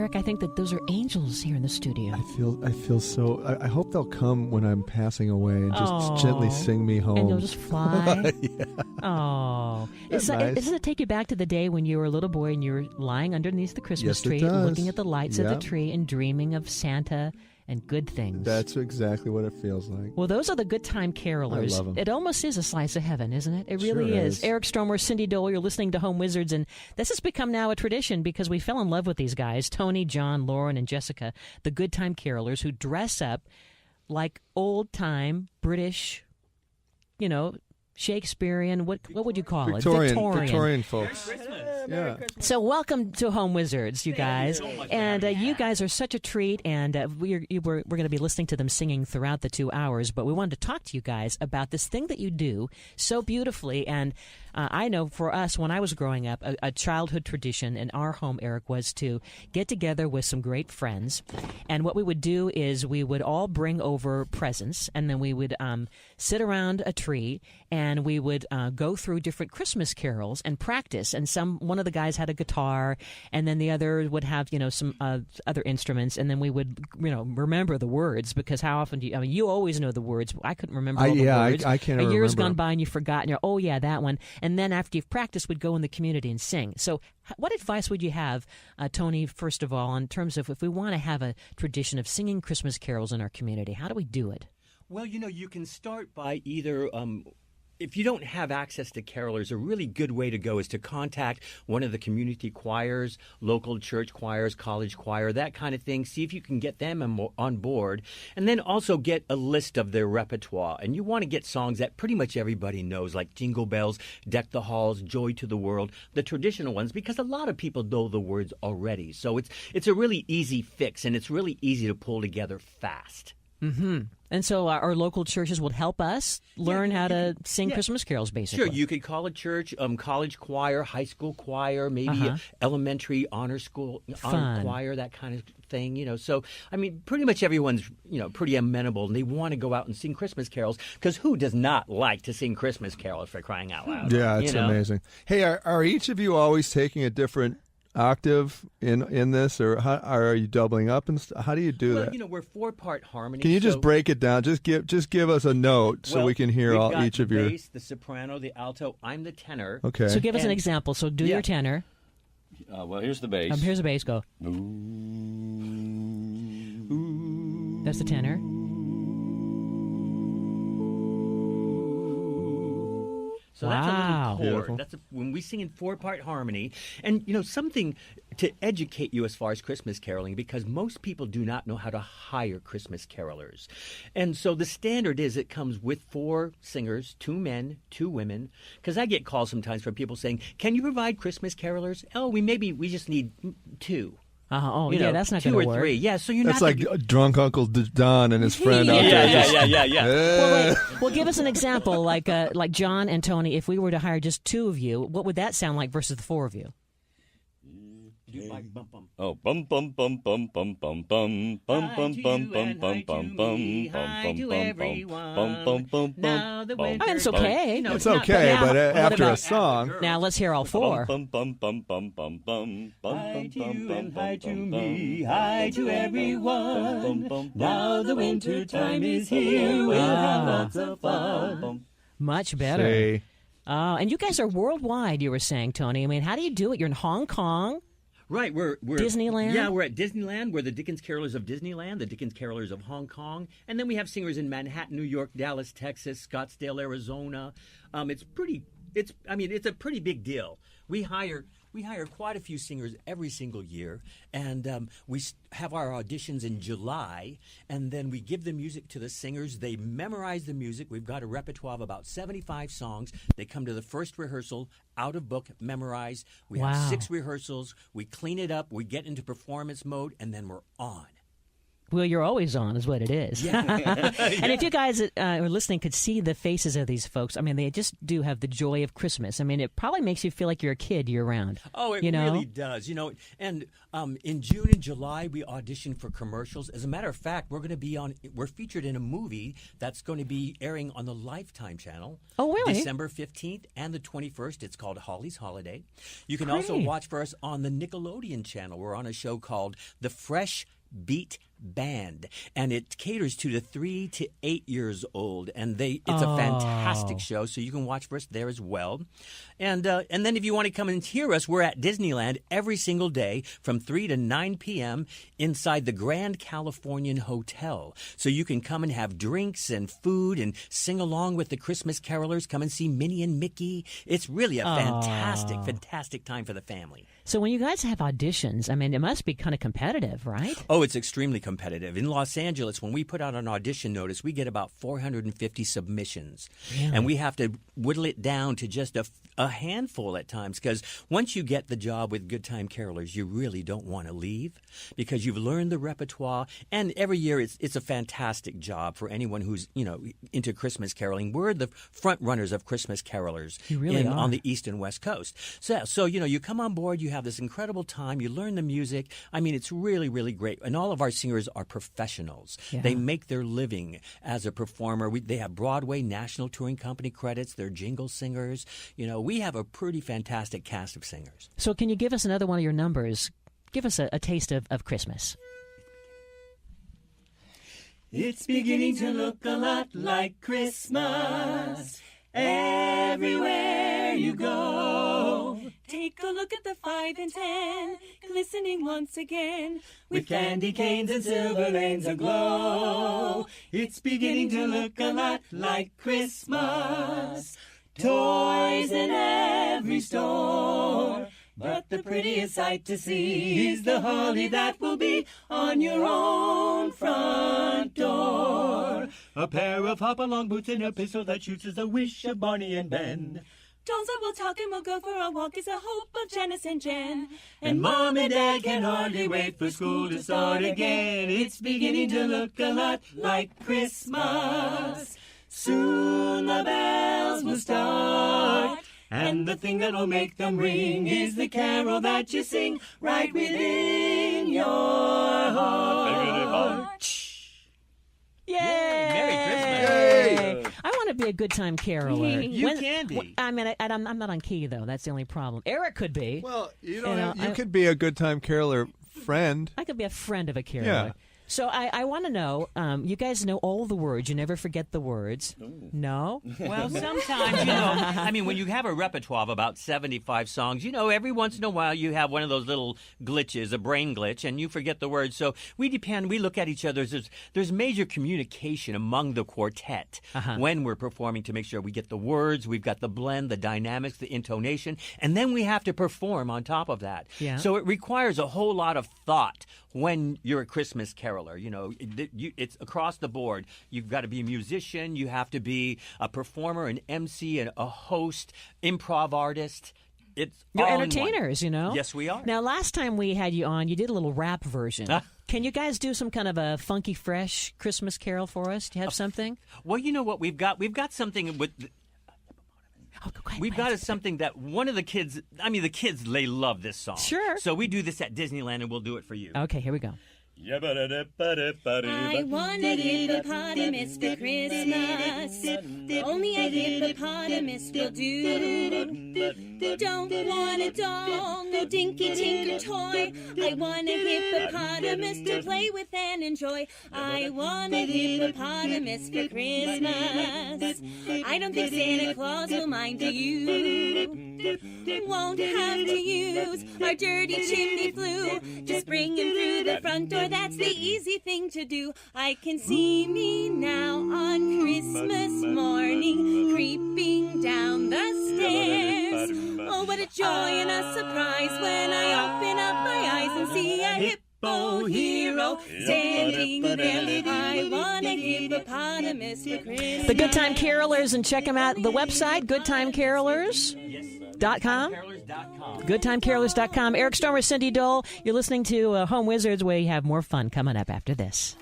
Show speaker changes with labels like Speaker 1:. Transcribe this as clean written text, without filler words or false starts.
Speaker 1: Eric, I think that those are angels here in the studio.
Speaker 2: I feel so. I hope they'll come when I'm passing away and just gently sing me home.
Speaker 1: And you'll just fly.
Speaker 2: Yeah.
Speaker 1: Oh,
Speaker 2: Nice?
Speaker 1: Doesn't it take you back to the day when you were a little boy and you were lying underneath the Christmas tree, looking at the lights of the tree and dreaming of Santa and good things?
Speaker 2: That's exactly what it feels like.
Speaker 1: Well, those are the Good Time Carolers.
Speaker 2: I love them.
Speaker 1: It almost is a slice of heaven, isn't it? It really
Speaker 2: Sure
Speaker 1: is.
Speaker 2: is.
Speaker 1: Eric Stromer, Cindy Dole, you're listening to Home Wizards, and this has become now a tradition because we fell in love with these guys, Tony, John, Lauren, and Jessica, the Good Time Carolers, who dress up like old-time British, Shakespearean, what would you call it?
Speaker 2: Victorian folks. Yeah.
Speaker 1: So welcome to Home Wizards, you guys. And you guys are such a treat, and we're going to be listening to them singing throughout the 2 hours, but we wanted to talk to you guys about this thing that you do so beautifully. And I know for us, when I was growing up, a childhood tradition in our home, Eric, was to get together with some great friends. And what we would do is we would all bring over presents, and then we would sit around a tree, and we would go through different Christmas carols and practice. And one of the guys had a guitar, and then the other would have, some other instruments, and then we would, remember the words, because how often do you, you always know the words. I couldn't remember all the words.
Speaker 2: I can't remember.
Speaker 1: A year's gone by and you've forgotten. You're, oh, yeah, that one. And then after you've practiced, we'd go in the community and sing. So what advice would you have, Tony, first of all, in terms of if we want to have a tradition of singing Christmas carols in our community, how do we do it?
Speaker 3: Well, you can start by either if you don't have access to carolers, a really good way to go is to contact one of the community choirs, local church choirs, college choir, that kind of thing. See if you can get them on board. And then also get a list of their repertoire. And you want to get songs that pretty much everybody knows, like Jingle Bells, Deck the Halls, Joy to the World, the traditional ones, because a lot of people know the words already. So it's a really easy fix, and it's really easy to pull together fast.
Speaker 1: Mm-hmm. And so our local churches will help us learn how to sing Christmas carols, basically.
Speaker 3: Sure, you could call a church, college choir, high school choir, maybe elementary honor school honor choir, that kind of thing. So, pretty much everyone's, pretty amenable, and they want to go out and sing Christmas carols, because who does not like to sing Christmas carols, for crying out loud?
Speaker 2: Yeah, it's amazing. Hey, are each of you always taking a different octave in this, or are you doubling up, and how do you do that?
Speaker 3: We're 4-part harmony.
Speaker 2: Can you just break it down? Just give us a note so we can hear each of your.
Speaker 3: The bass, the soprano, the alto. I'm the tenor.
Speaker 2: Okay.
Speaker 1: So give us an example. So do your tenor.
Speaker 4: Well, here's the bass.
Speaker 1: Here's the bass. Go. That's the tenor.
Speaker 3: So that's a little chord. That's when we sing in 4-part harmony. And, something to educate you as far as Christmas caroling, because most people do not know how to hire Christmas carolers. And so the standard is it comes with 4 singers, 2 men, 2 women. Because I get calls sometimes from people saying, can you provide Christmas carolers? Oh, we just need 2.
Speaker 1: That's not going to work.
Speaker 3: 2 or 3. Yeah, so
Speaker 2: that's like drunk Uncle Don and his friend out there.
Speaker 3: Yeah.
Speaker 1: Well, give us an example, like John and Tony. If we were to hire just 2 of you, what would that sound like versus the 4 of you?
Speaker 3: Like bum bum.
Speaker 4: Oh, bum bum bum bum bum bum bum bum bum bum bum bum bum bum bum bum bum.
Speaker 1: It's okay.
Speaker 2: It's okay, but after a song.
Speaker 1: Now let's hear all 4.
Speaker 4: Bum bum bum bum bum bum.
Speaker 3: Hi to you and hi to me, hi to everyone. Now the winter time is here, we'll have lots of fun.
Speaker 1: Much better. And you guys are worldwide, you were saying, Tony. How do you do it? You're in Hong Kong.
Speaker 3: Right, we're
Speaker 1: Disneyland?
Speaker 3: Yeah, we're at Disneyland. We're the Dickens Carolers of Disneyland, the Dickens Carolers of Hong Kong. And then we have singers in Manhattan, New York, Dallas, Texas, Scottsdale, Arizona. It's a pretty big deal. We hire quite a few singers every single year, and we have our auditions in July, and then we give the music to the singers. They memorize the music. We've got a repertoire of about 75 songs. They come to the first rehearsal, out of book, memorize. We have 6 rehearsals. We clean it up. We get into performance mode, and then we're on.
Speaker 1: Well, you're always on, is what it is.
Speaker 3: Yeah.
Speaker 1: And if you guys are listening could see the faces of these folks, I mean, they just do have the joy of Christmas. I mean, it probably makes you feel like you're a kid year-round.
Speaker 3: Oh, it
Speaker 1: you know?
Speaker 3: really does. You know, and in June and July, we audition for commercials. As a matter of fact, we're featured in a movie that's going to be airing on the Lifetime channel.
Speaker 1: Oh, really?
Speaker 3: December 15th and the 21st. It's called Holly's Holiday. You can also watch for us on the Nickelodeon channel. We're on a show called The Fresh Beat Band, and it caters to the 3 to 8 years old, and it's a fantastic show, so you can watch for us there as well. And then if you want to come and hear us, we're at Disneyland every single day from 3 to 9 p.m. inside the Grand Californian Hotel. So you can come and have drinks and food and sing along with the Christmas carolers. Come and see Minnie and Mickey. It's really a fantastic time for the family.
Speaker 1: So when you guys have auditions, I mean, it must be kind of competitive, right?
Speaker 3: Oh, it's extremely competitive. In Los Angeles, when we put out an audition notice, we get about 450 submissions.
Speaker 1: Really?
Speaker 3: And we have to whittle it down to just a handful at times, because once you get the job with Goode Time Carolers, you really don't want to leave because you've learned the repertoire. And every year it's a fantastic job for anyone who's, into Christmas caroling. We're the front runners of Christmas carolers on the East and West Coast. So you come on board, you have this incredible time, you learn the music. I mean, it's really, really great. And all of our singers are professionals.
Speaker 1: Yeah.
Speaker 3: They make their living as a performer. They have Broadway National Touring Company credits. They're jingle singers. We have a pretty fantastic cast of singers.
Speaker 1: So can you give us another one of your numbers? Give us a taste of Christmas.
Speaker 5: It's beginning to look a lot like Christmas everywhere you go. Take a look at the 5 and 10, glistening once again, with candy canes and silver lanes aglow. It's beginning to look a lot like Christmas. Toys in every store, but the prettiest sight to see is the holly that will be on your own front door. A pair of hop-along boots and a pistol that shoots is the wish of Barney and Ben. Dolls that will talk and we'll go for a walk is the hope of Janice and Jen. And Mom and Dad can hardly wait for school to start again. It's beginning to look a lot like Christmas. Soon the bells will start, and the thing that will make them ring is the carol that you sing right within your heart.
Speaker 1: Yay!
Speaker 3: Merry Christmas!
Speaker 2: Yay!
Speaker 1: I want to be a Good Time Caroler.
Speaker 3: You can be.
Speaker 1: I mean, I'm not on key, though. That's the only problem. Eric could be.
Speaker 2: Well, you
Speaker 1: I-
Speaker 2: could be a Good Time Caroler friend.
Speaker 1: I could be a friend of a caroler.
Speaker 2: Yeah.
Speaker 1: So I want to know, you guys know all the words. You never forget the words.
Speaker 4: Ooh.
Speaker 1: No?
Speaker 3: Well, sometimes, when you have a repertoire of about 75 songs, every once in a while you have one of those little glitches, a brain glitch, and you forget the words. So we look at each other. There's major communication among the quartet when we're performing to make sure we get the words, we've got the blend, the dynamics, the intonation, and then we have to perform on top of that.
Speaker 1: Yeah.
Speaker 3: So it requires a whole lot of thought when you're a Christmas caroler. It's across the board. You've got to be a musician. You have to be a performer, an MC, and a host, improv artist.
Speaker 1: You're entertainers,
Speaker 3: Yes, we are.
Speaker 1: Now, last time we had you on, you did a little rap version. Can you guys do some kind of a funky, fresh Christmas carol for us? Do you have something?
Speaker 3: Well, you know what? We've got something with...
Speaker 1: Oh, go ahead,
Speaker 3: We've got something that one of the kids... the kids, they love this song.
Speaker 1: Sure.
Speaker 3: So we do this at Disneyland, and we'll do it for you.
Speaker 1: Okay, here we go.
Speaker 5: I want a hippopotamus for Christmas. Only a hippopotamus will do. Don't want a doll, no dinky tinker toy. I want a hippopotamus to play with and enjoy. I want a hippopotamus for Christmas. I don't think Santa Claus will mind, do you? Won't have to use our dirty chimney flue. Just bring him through the front door, that's the easy thing to do. I can see me now on Christmas morning, creeping down the stairs. Oh, what a joy and a surprise when I open up my eyes and see a hippo hero, standing there high on a hippopotamus for Christmas.
Speaker 1: The Good Time Carolers, and check them out. The website, goodtimecarolers.com. goodtimecarolers.com. Eric Stormer, Cindy Dole. You're listening to Home Wizards, where you have more fun coming up after this.